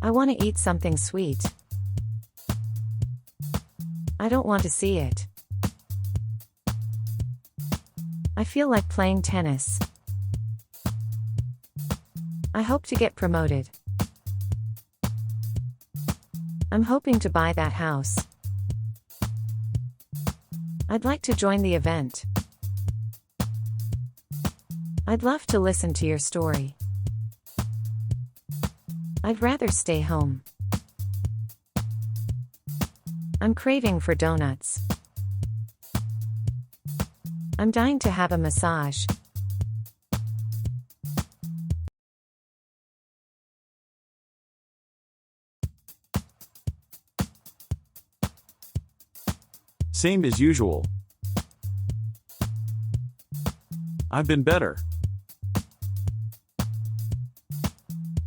I want to eat something sweet. I don't want to see it. I feel like playing tennis. I hope to get promoted. I'm hoping to buy that house. I'd like to join the event. I'd love to listen to your story. I'd rather stay home. I'm craving for donuts. I'm dying to have a massage. Same as usual. I've been better.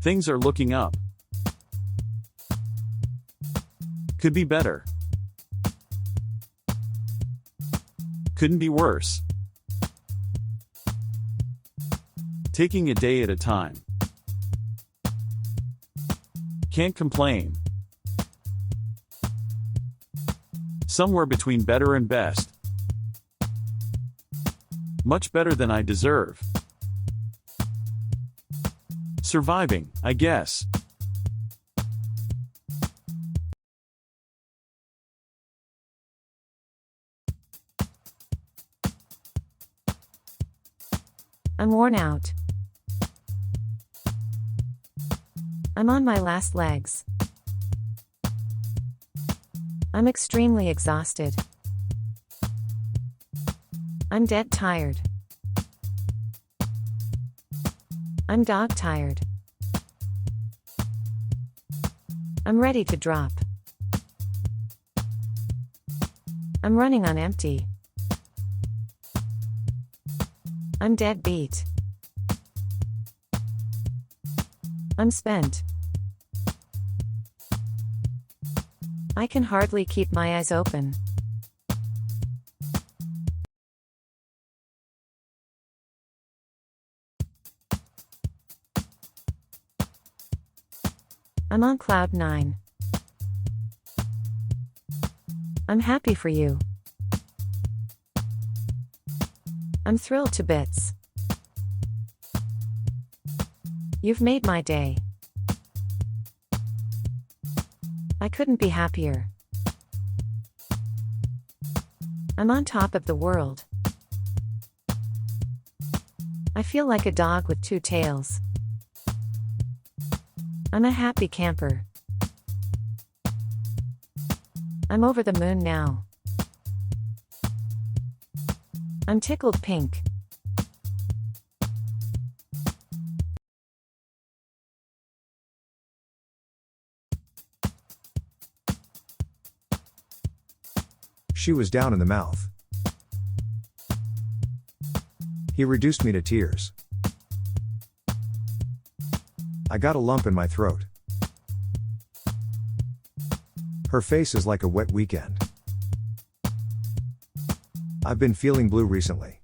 Things are looking up. Could be better. Couldn't be worse. Taking a day at a time. Can't complain. Somewhere between better and best. Much better than I deserve. Surviving, I guess. I'm worn out. I'm on my last legs. I'm extremely exhausted. I'm dead tired. I'm dog tired. I'm ready to drop. I'm running on empty. I'm dead beat. I'm spent. I can hardly keep my eyes open. I'm on cloud 9. I'm happy for you. I'm thrilled to bits. You've made my day. I couldn't be happier. I'm on top of the world. I feel like a dog with two tails. I'm a happy camper. I'm over the moon now. I'm tickled pink. She was down in the mouth. He reduced me to tears. I got a lump in my throat. Her face is like a wet weekend. I've been feeling blue recently.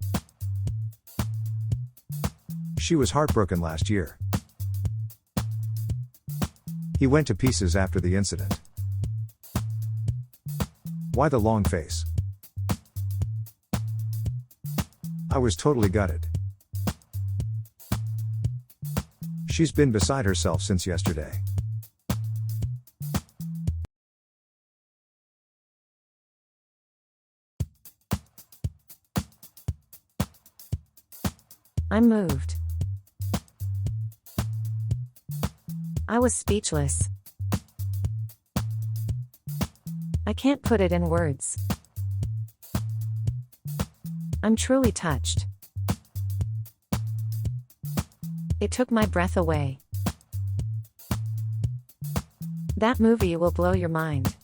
She was heartbroken last year. He went to pieces after the incident. Why the long face? I was totally gutted. She's been beside herself since yesterday. I'm moved. I was speechless. I can't put it in words. I'm truly touched. It took my breath away. That movie will blow your mind.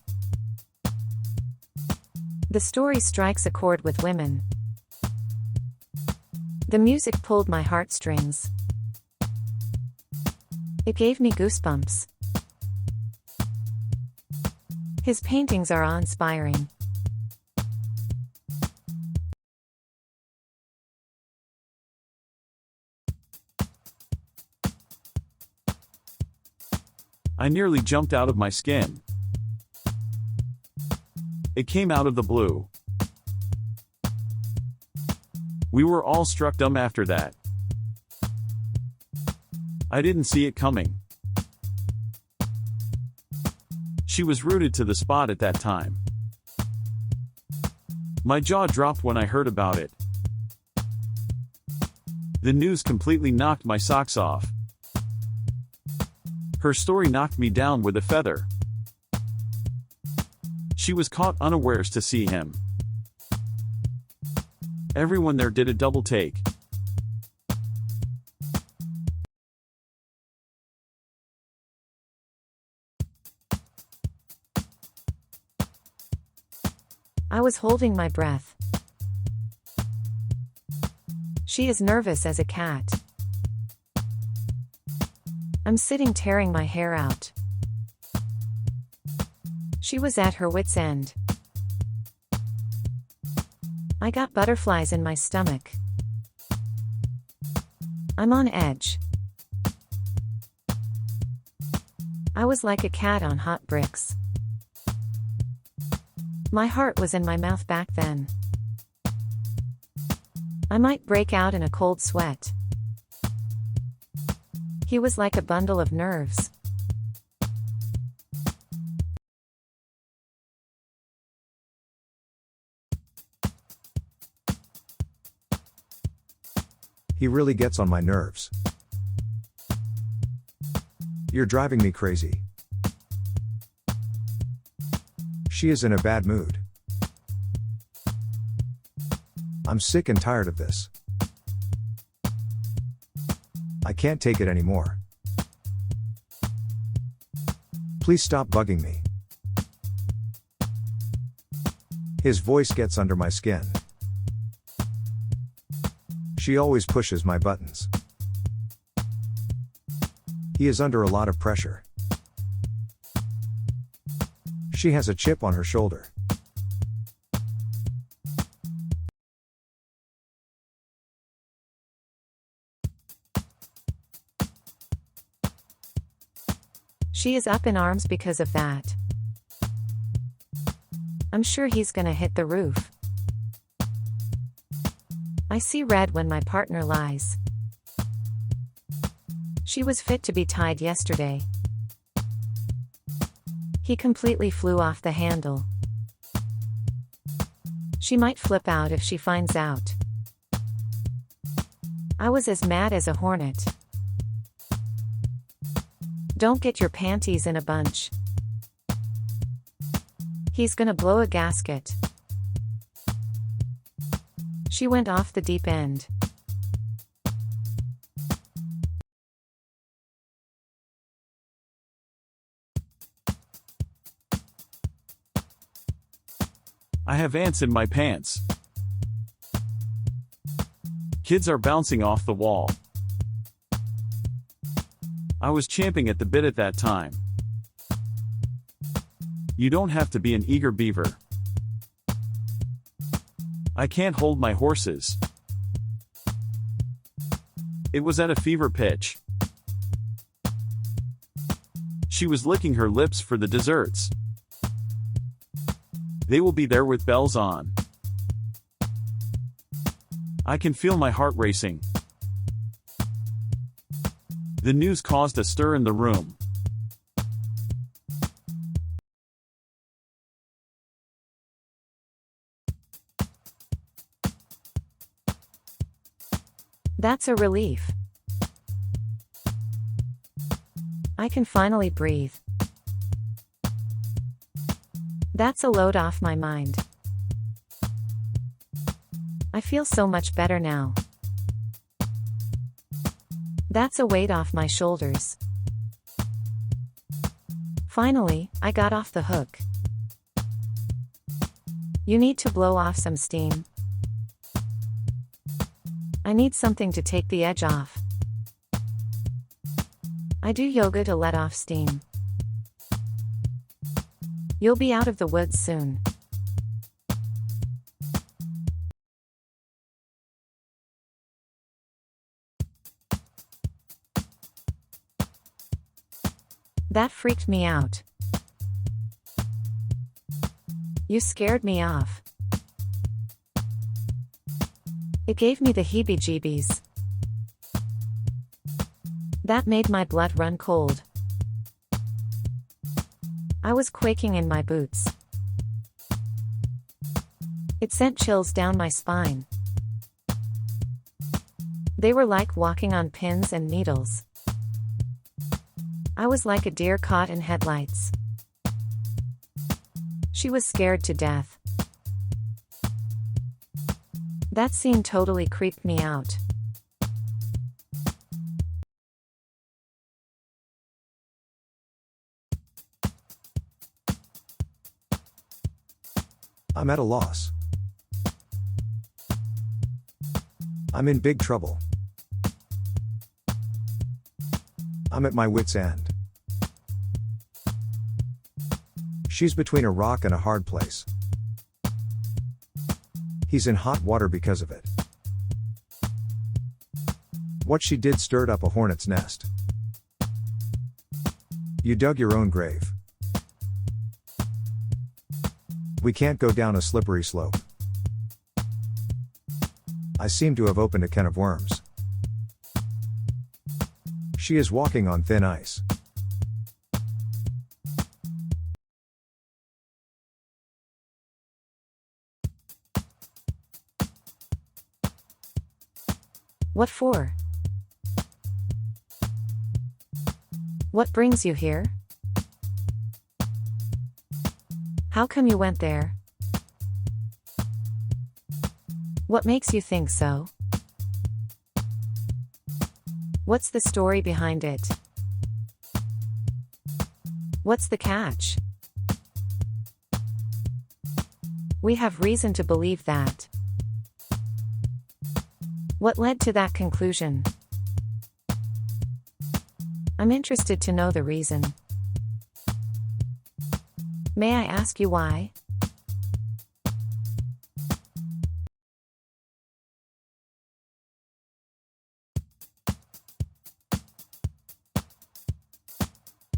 The story strikes a chord with women. The music pulled my heartstrings. It gave me goosebumps. His paintings are awe-inspiring. I nearly jumped out of my skin. It came out of the blue. We were all struck dumb after that. I didn't see it coming. She was rooted to the spot at that time. My jaw dropped when I heard about it. The news completely knocked my socks off. Her story knocked me down with a feather. She was caught unawares to see him. Everyone there did a double take. I was holding my breath. She is nervous as a cat. I'm sitting tearing my hair out. She was at her wit's end. I got butterflies in my stomach. I'm on edge. I was like a cat on hot bricks. My heart was in my mouth back then. I might break out in a cold sweat. He was like a bundle of nerves. He really gets on my nerves. You're driving me crazy. She is in a bad mood. I'm sick and tired of this. I can't take it anymore. Please stop bugging me. His voice gets under my skin. She always pushes my buttons. He is under a lot of pressure. She has a chip on her shoulder. She is up in arms because of that. I'm sure he's gonna hit the roof. I see red when my partner lies. She was fit to be tied yesterday. He completely flew off the handle. She might flip out if she finds out. I was as mad as a hornet. Don't get your panties in a bunch. He's gonna blow a gasket. She went off the deep end. I have ants in my pants. Kids are bouncing off the wall. I was champing at the bit at that time. You don't have to be an eager beaver. I can't hold my horses. It was at a fever pitch. She was licking her lips for the desserts. They will be there with bells on. I can feel my heart racing. The news caused a stir in the room. That's a relief. I can finally breathe. That's a load off my mind. I feel so much better now. That's a weight off my shoulders. Finally, I got off the hook. You need to blow off some steam. I need something to take the edge off. I do yoga to let off steam. You'll be out of the woods soon. That freaked me out. You scared me off. It gave me the heebie-jeebies. That made my blood run cold. I was quaking in my boots. It sent chills down my spine. They were like walking on pins and needles. I was like a deer caught in headlights. She was scared to death. That scene totally creeped me out. I'm at a loss. I'm in big trouble. I'm at my wit's end. She's between a rock and a hard place. He's in hot water because of it. What she did stirred up a hornet's nest. You dug your own grave. We can't go down a slippery slope. I seem to have opened a can of worms. She is walking on thin ice. What for? What brings you here? How come you went there? What makes you think so? What's the story behind it? What's the catch? We have reason to believe that. What led to that conclusion? I'm interested to know the reason. May I ask you why?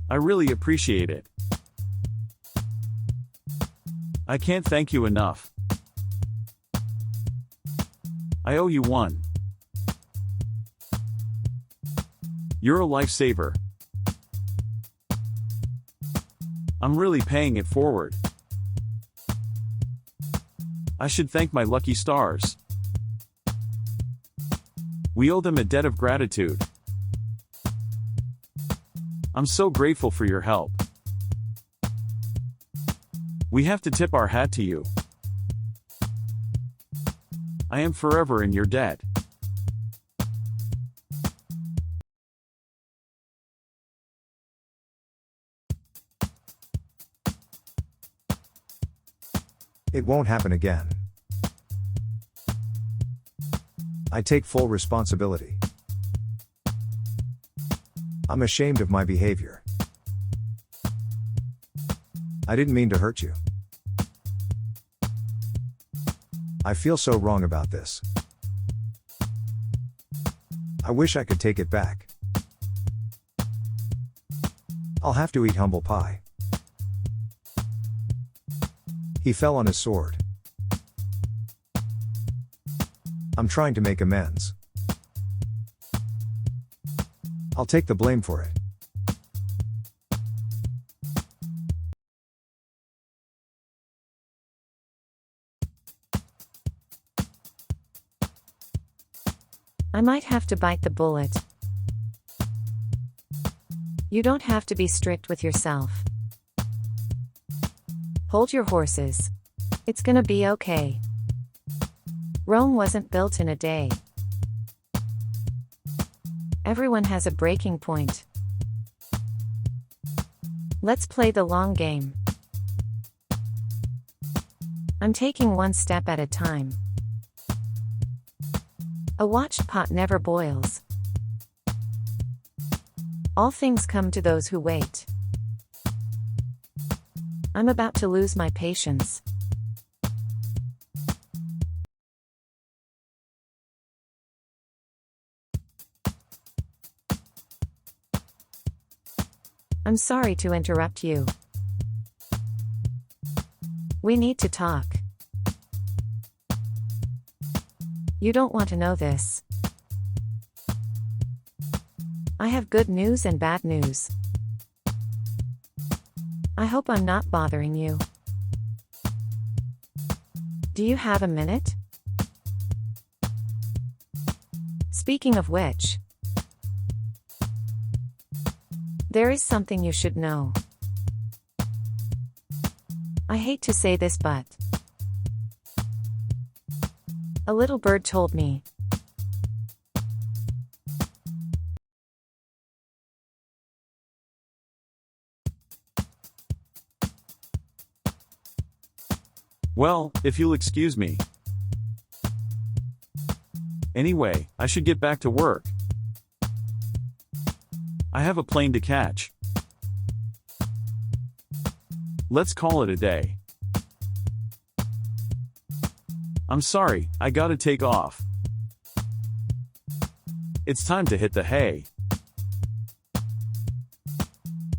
I really appreciate it. I can't thank you enough. I owe you one. You're a lifesaver. I'm really paying it forward. I should thank my lucky stars. We owe them a debt of gratitude. I'm so grateful for your help. We have to tip our hat to you. I am forever in your debt. It won't happen again. I take full responsibility. I'm ashamed of my behavior. I didn't mean to hurt you. I feel so wrong about this. I wish I could take it back. I'll have to eat humble pie. He fell on his sword. I'm trying to make amends. I'll take the blame for it. I might have to bite the bullet. You don't have to be strict with yourself. Hold your horses. It's gonna be okay. Rome wasn't built in a day. Everyone has a breaking point. Let's play the long game. I'm taking one step at a time. A watched pot never boils. All things come to those who wait. I'm about to lose my patience. I'm sorry to interrupt you. We need to talk. You don't want to know this. I have good news and bad news. I hope I'm not bothering you. Do you have a minute? Speaking of which, there is something you should know. I hate to say this, but a little bird told me. Well, if you'll excuse me. Anyway, I should get back to work. I have a plane to catch. Let's call it a day. I'm sorry, I gotta take off. It's time to hit the hay.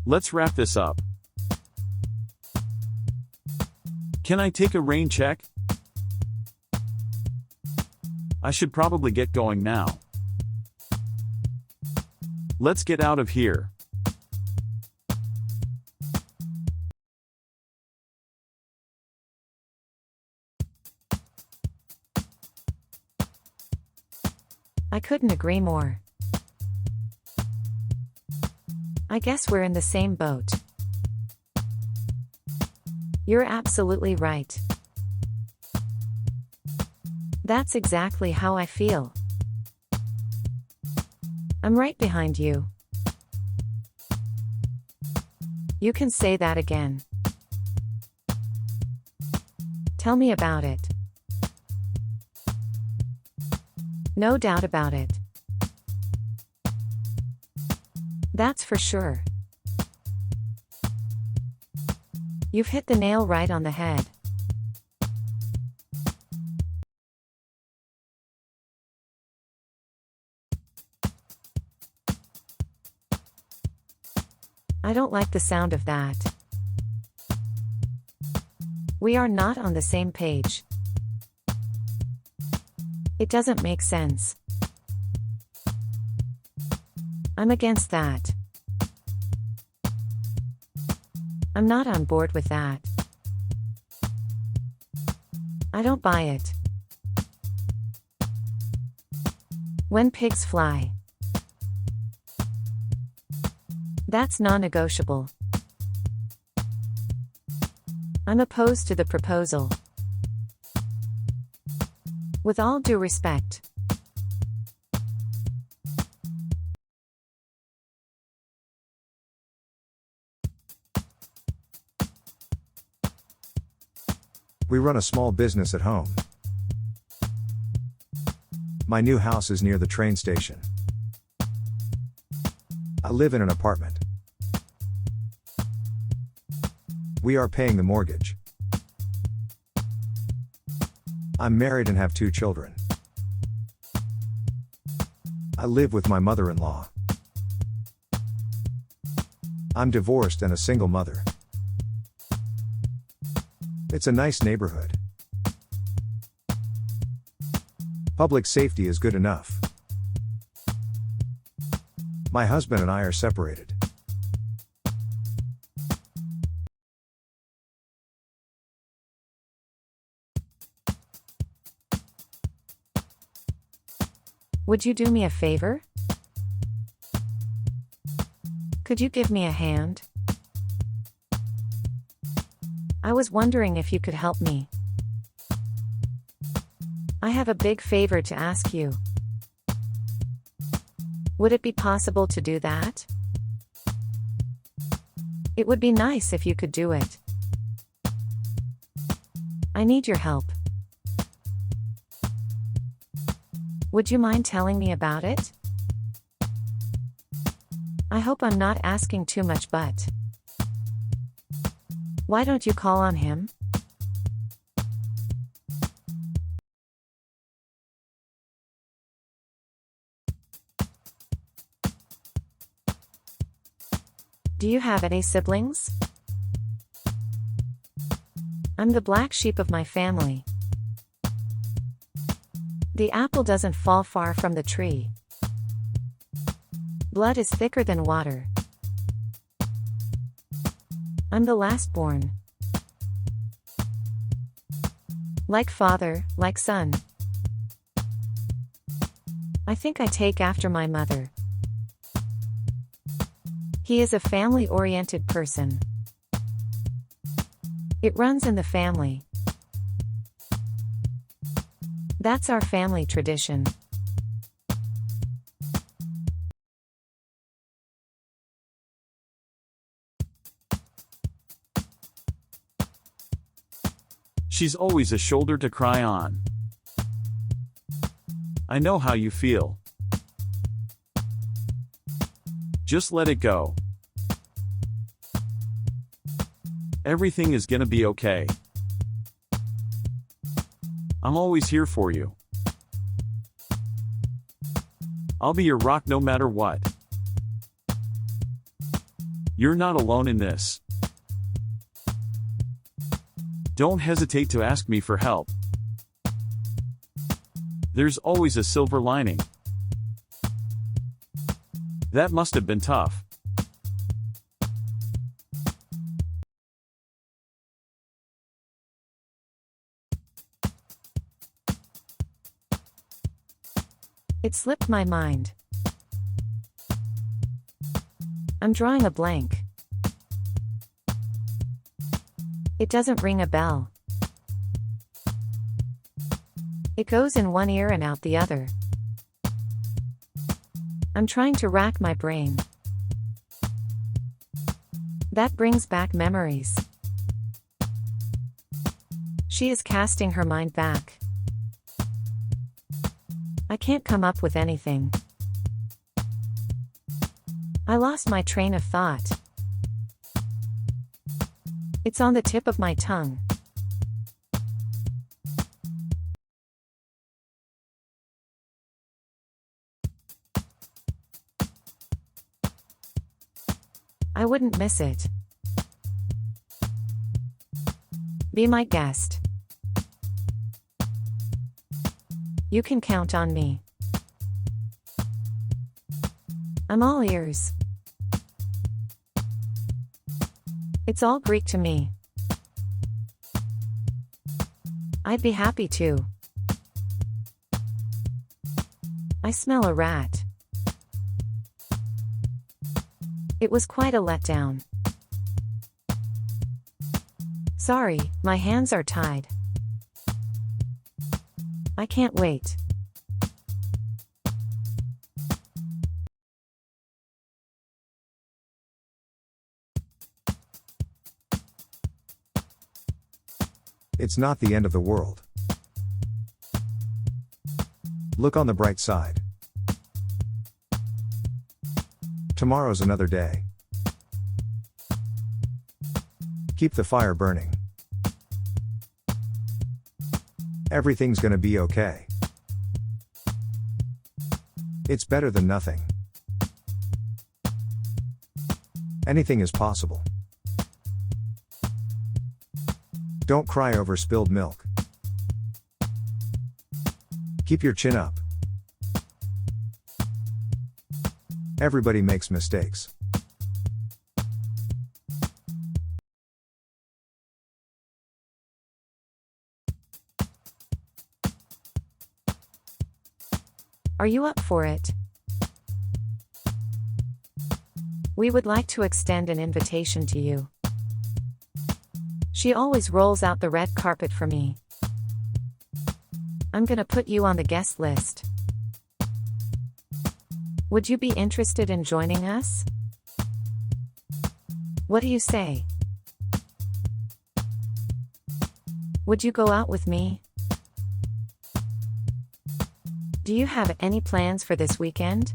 Let's wrap this up. Can I take a rain check? I should probably get going now. Let's get out of here. I couldn't agree more. I guess we're in the same boat. You're absolutely right. That's exactly how I feel. I'm right behind you. You can say that again. Tell me about it. No doubt about it. That's for sure. You've hit the nail right on the head. I don't like the sound of that. We are not on the same page. It doesn't make sense. I'm against that. I'm not on board with that. I don't buy it. When pigs fly. That's non-negotiable. I'm opposed to the proposal. With all due respect. We run a small business at home. My new house is near the train station. I live in an apartment. We are paying the mortgage. I'm married and have 2 children. I live with my mother-in-law. I'm divorced and a single mother. It's a nice neighborhood. Public safety is good enough. My husband and I are separated. Would you do me a favor? Could you give me a hand? I was wondering if you could help me. I have a big favor to ask you. Would it be possible to do that? It would be nice if you could do it. I need your help. Would you mind telling me about it? I hope I'm not asking too much, but why don't you call on him? Do you have any siblings? I'm the black sheep of my family. The apple doesn't fall far from the tree. Blood is thicker than water. I'm the last born. Like father, like son. I think I take after my mother. He is a family-oriented person. It runs in the family. That's our family tradition. She's always a shoulder to cry on. I know how you feel. Just let it go. Everything is gonna be okay. I'm always here for you. I'll be your rock no matter what. You're not alone in this. Don't hesitate to ask me for help. There's always a silver lining. That must have been tough. It slipped my mind. I'm drawing a blank. It doesn't ring a bell. It goes in one ear and out the other. I'm trying to rack my brain. That brings back memories. She is casting her mind back. I can't come up with anything. I lost my train of thought. It's on the tip of my tongue. I wouldn't miss it. Be my guest. You can count on me. I'm all ears. It's all Greek to me. I'd be happy to. I smell a rat. It was quite a letdown. Sorry, my hands are tied. I can't wait. It's not the end of the world. Look on the bright side. Tomorrow's another day. Keep the fire burning. Everything's gonna be okay. It's better than nothing. Anything is possible. Don't cry over spilled milk. Keep your chin up. Everybody makes mistakes. Are you up for it? We would like to extend an invitation to you. She always rolls out the red carpet for me. I'm gonna put you on the guest list. Would you be interested in joining us? What do you say? Would you go out with me? Do you have any plans for this weekend?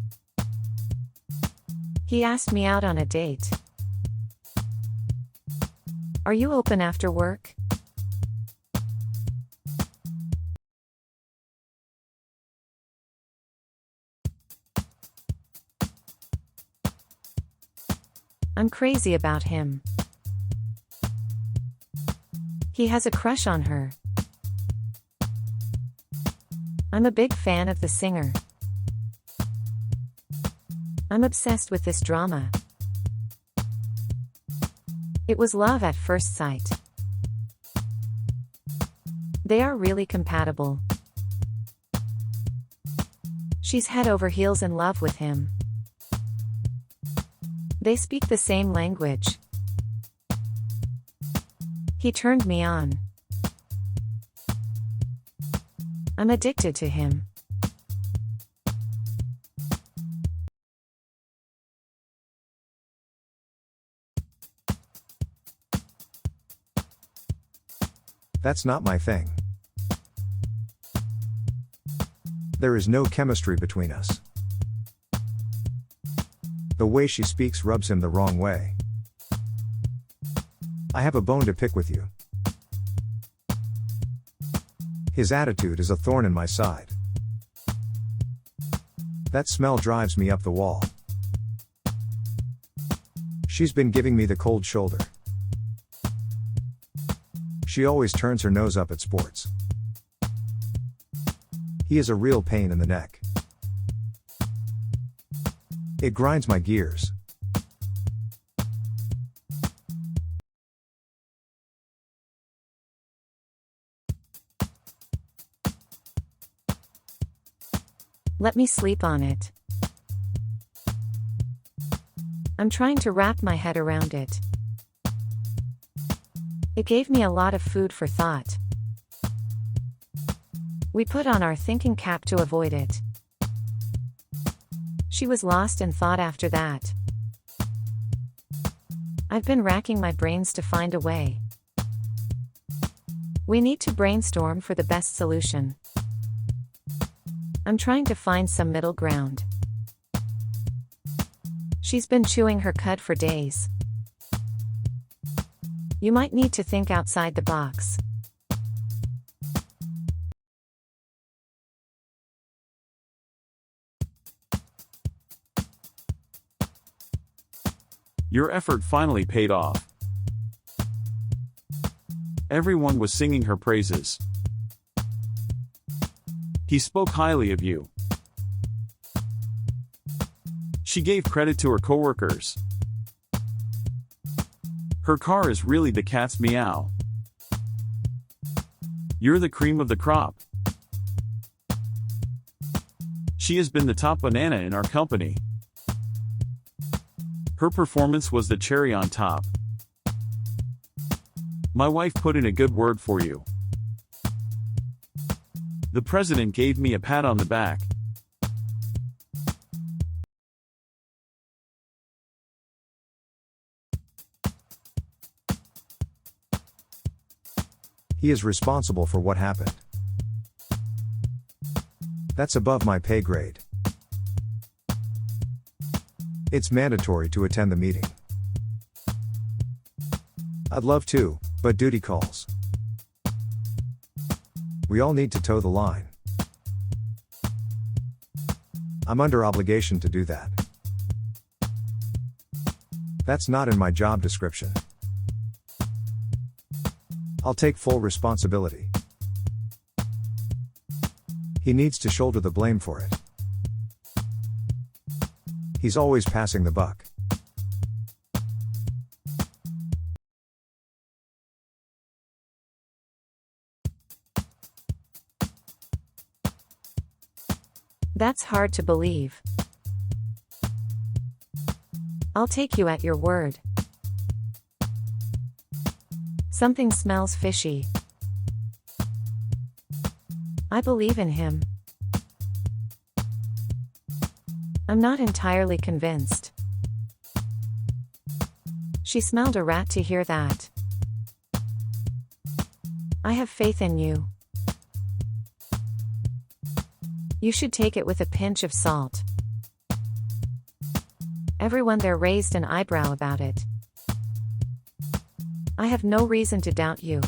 He asked me out on a date. Are you open after work? I'm crazy about him. He has a crush on her. I'm a big fan of the singer. I'm obsessed with this drama. It was love at first sight. They are really compatible. She's head over heels in love with him. They speak the same language. He turned me on. I'm addicted to him. That's not my thing. There is no chemistry between us. The way she speaks rubs him the wrong way. I have a bone to pick with you. His attitude is a thorn in my side. That smell drives me up the wall. She's been giving me the cold shoulder. She always turns her nose up at sports. He is a real pain in the neck. It grinds my gears. Let me sleep on it. I'm trying to wrap my head around it. It gave me a lot of food for thought. We put on our thinking cap to avoid it. She was lost in thought after that. I've been racking my brains to find a way. We need to brainstorm for the best solution. I'm trying to find some middle ground. She's been chewing her cud for days. You might need to think outside the box. Your effort finally paid off. Everyone was singing her praises. He spoke highly of you. She gave credit to her coworkers. Her car is really the cat's meow. You're the cream of the crop. She has been the top banana in our company. Her performance was the cherry on top. My wife put in a good word for you. The president gave me a pat on the back. He is responsible for what happened. That's above my pay grade. It's mandatory to attend the meeting. I'd love to, but duty calls. We all need to toe the line. I'm under obligation to do that. That's not in my job description. I'll take full responsibility. He needs to shoulder the blame for it. He's always passing the buck. That's hard to believe. I'll take you at your word. Something smells fishy. I believe in him. I'm not entirely convinced. She smelled a rat to hear that. I have faith in you. You should take it with a pinch of salt. Everyone there raised an eyebrow about it. I have no reason to doubt you.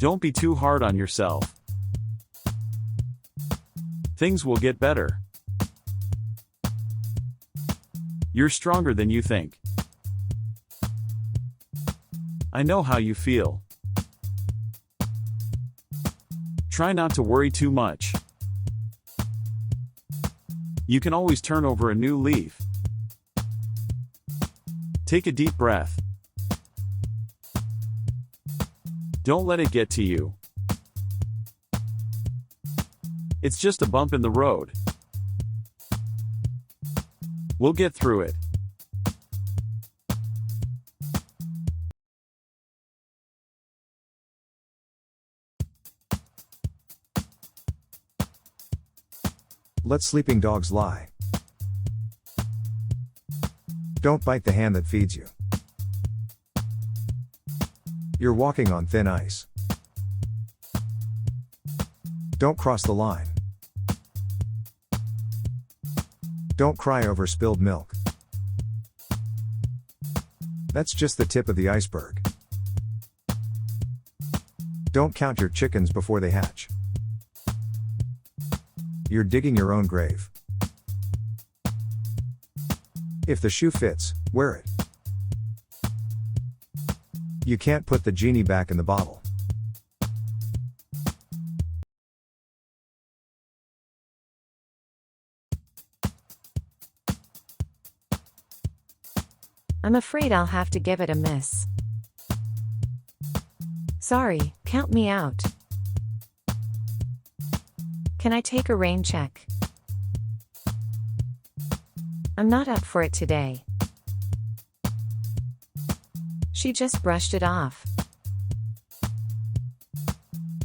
Don't be too hard on yourself. Things will get better. You're stronger than you think. I know how you feel. Try not to worry too much. You can always turn over a new leaf. Take a deep breath. Don't let it get to you. It's just a bump in the road. We'll get through it. Let sleeping dogs lie. Don't bite the hand that feeds you. You're walking on thin ice. Don't cross the line. Don't cry over spilled milk. That's just the tip of the iceberg. Don't count your chickens before they hatch. You're digging your own grave. If the shoe fits, wear it. You can't put the genie back in the bottle. I'm afraid I'll have to give it a miss. Sorry, count me out. Can I take a rain check? I'm not up for it today. She just brushed it off.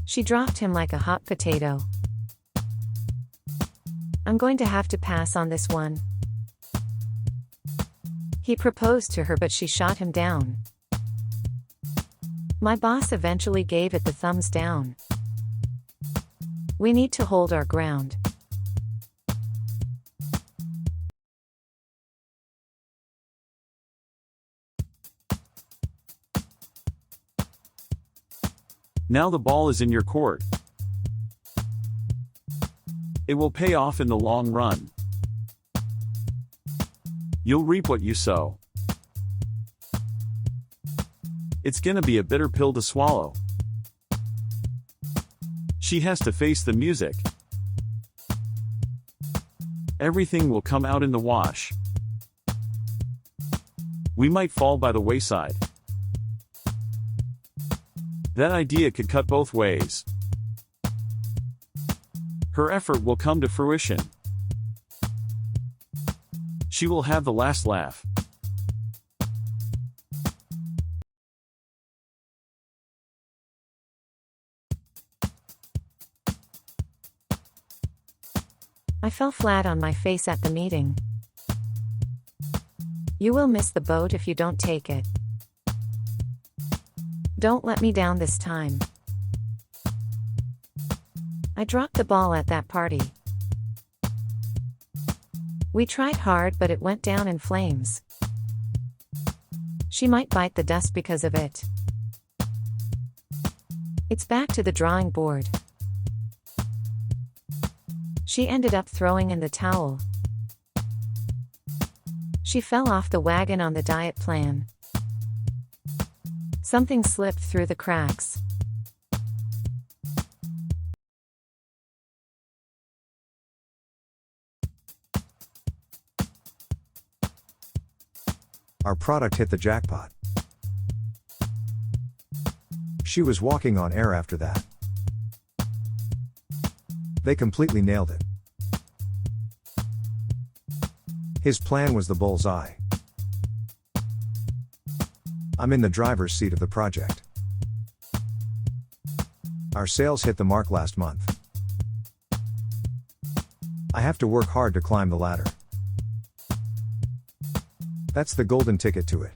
She dropped him like a hot potato. I'm going to have to pass on this one. He proposed to her, but she shot him down. My boss eventually gave it the thumbs down. We need to hold our ground. Now the ball is in your court. It will pay off in the long run. You'll reap what you sow. It's gonna be a bitter pill to swallow. She has to face the music. Everything will come out in the wash. We might fall by the wayside. That idea could cut both ways. Her effort will come to fruition. She will have the last laugh. I fell flat on my face at the meeting. You will miss the boat if you don't take it. Don't let me down this time. I dropped the ball at that party. We tried hard, but it went down in flames. She might bite the dust because of it. It's back to the drawing board. She ended up throwing in the towel. She fell off the wagon on the diet plan. Something slipped through the cracks. Our product hit the jackpot. She was walking on air after that. They completely nailed it. His plan was the bullseye. I'm in the driver's seat of the project. Our sales hit the mark last month. I have to work hard to climb the ladder. That's the golden ticket to it.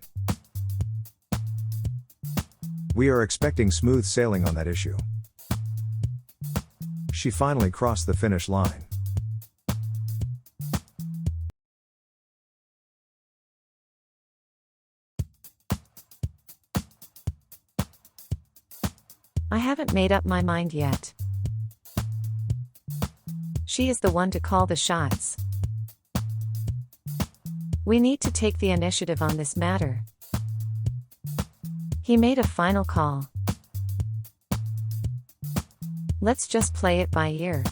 We are expecting smooth sailing on that issue. She finally crossed the finish line. I haven't made up my mind yet. She is the one to call the shots. We need to take the initiative on this matter. He made a final call. Let's just play it by ear.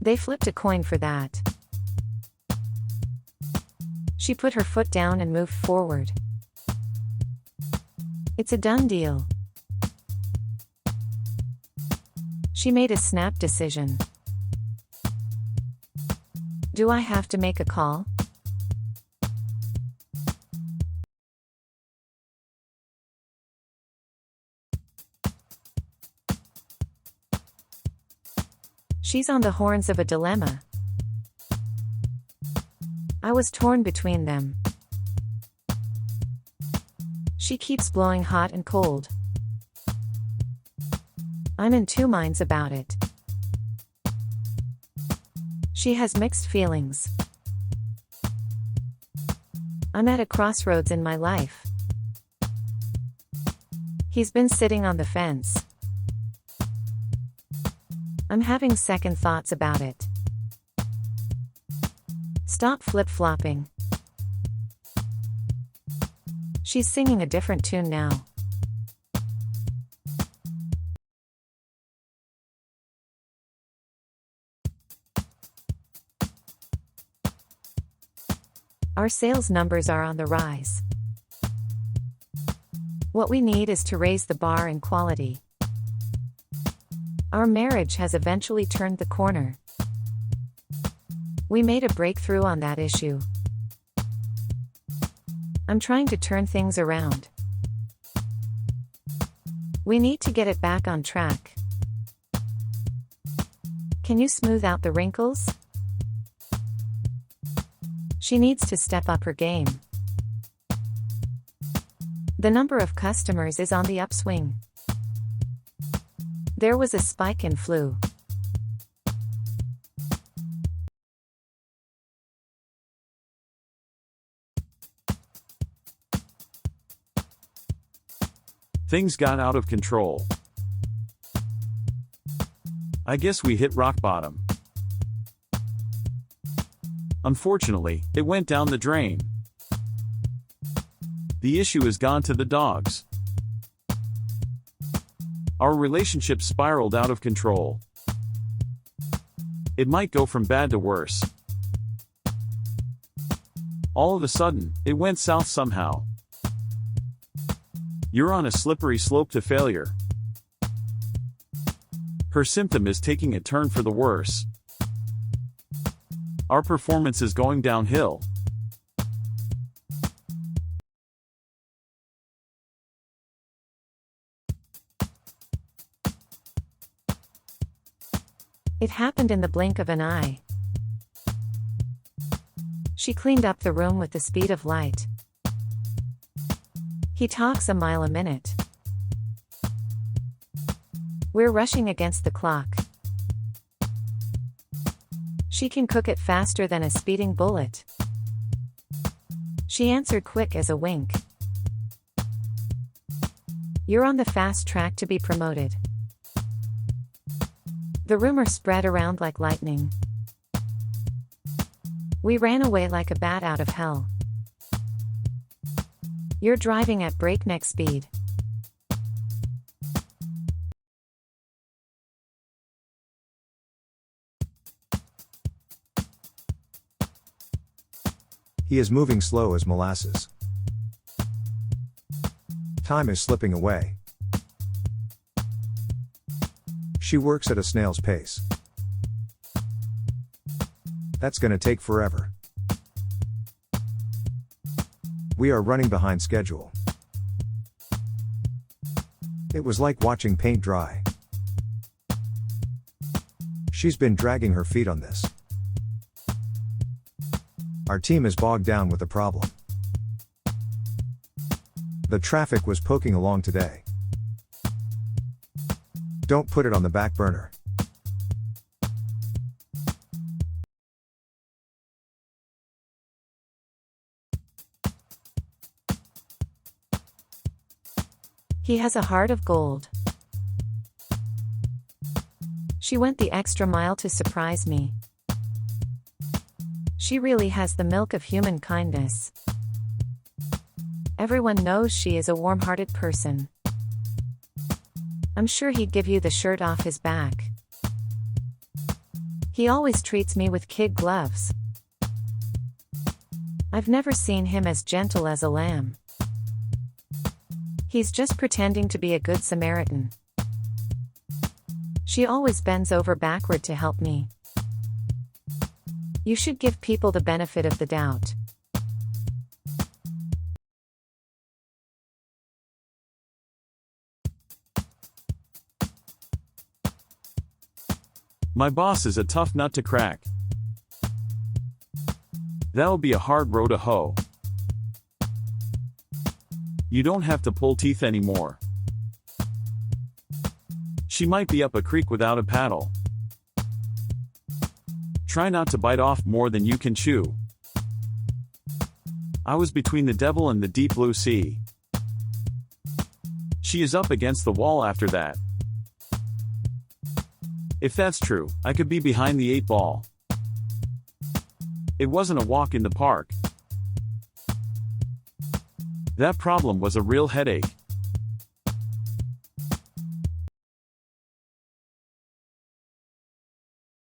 They flipped a coin for that. She put her foot down and moved forward. It's a done deal. She made a snap decision. Do I have to make a call? She's on the horns of a dilemma. I was torn between them. She keeps blowing hot and cold. I'm in two minds about it. She has mixed feelings. I'm at a crossroads in my life. He's been sitting on the fence. I'm having second thoughts about it. Stop flip-flopping. She's singing a different tune now. Our sales numbers are on the rise. What we need is to raise the bar in quality. Our marriage has eventually turned the corner. We made a breakthrough on that issue. I'm trying to turn things around. We need to get it back on track. Can you smooth out the wrinkles? She needs to step up her game. The number of customers is on the upswing. There was a spike in flu. Things got out of control. I guess we hit rock bottom. Unfortunately, it went down the drain. The issue has gone to the dogs. Our relationship spiraled out of control. It might go from bad to worse. All of a sudden, it went south somehow. You're on a slippery slope to failure. Her symptom is taking a turn for the worse. Our performance is going downhill. It happened in the blink of an eye. She cleaned up the room with the speed of light. He talks a mile a minute. We're rushing against the clock. She can cook it faster than a speeding bullet. She answered quick as a wink. You're on the fast track to be promoted. The rumor spread around like lightning. We ran away like a bat out of hell. You're driving at breakneck speed. He is moving slow as molasses. Time is slipping away. She works at a snail's pace. That's gonna take forever. We are running behind schedule. It was like watching paint dry. She's been dragging her feet on this. Our team is bogged down with the problem. The traffic was poking along today. Don't put it on the back burner. He has a heart of gold. She went the extra mile to surprise me. She really has the milk of human kindness. Everyone knows she is a warm-hearted person. I'm sure he'd give you the shirt off his back. He always treats me with kid gloves. I've never seen him as gentle as a lamb. He's just pretending to be a good Samaritan. She always bends over backward to help me. You should give people the benefit of the doubt. My boss is a tough nut to crack. That'll be a hard row to hoe. You don't have to pull teeth anymore. She might be up a creek without a paddle. Try not to bite off more than you can chew. I was between the devil and the deep blue sea. She is up against the wall after that. If that's true, I could be behind the 8 ball. It wasn't a walk in the park. That problem was a real headache.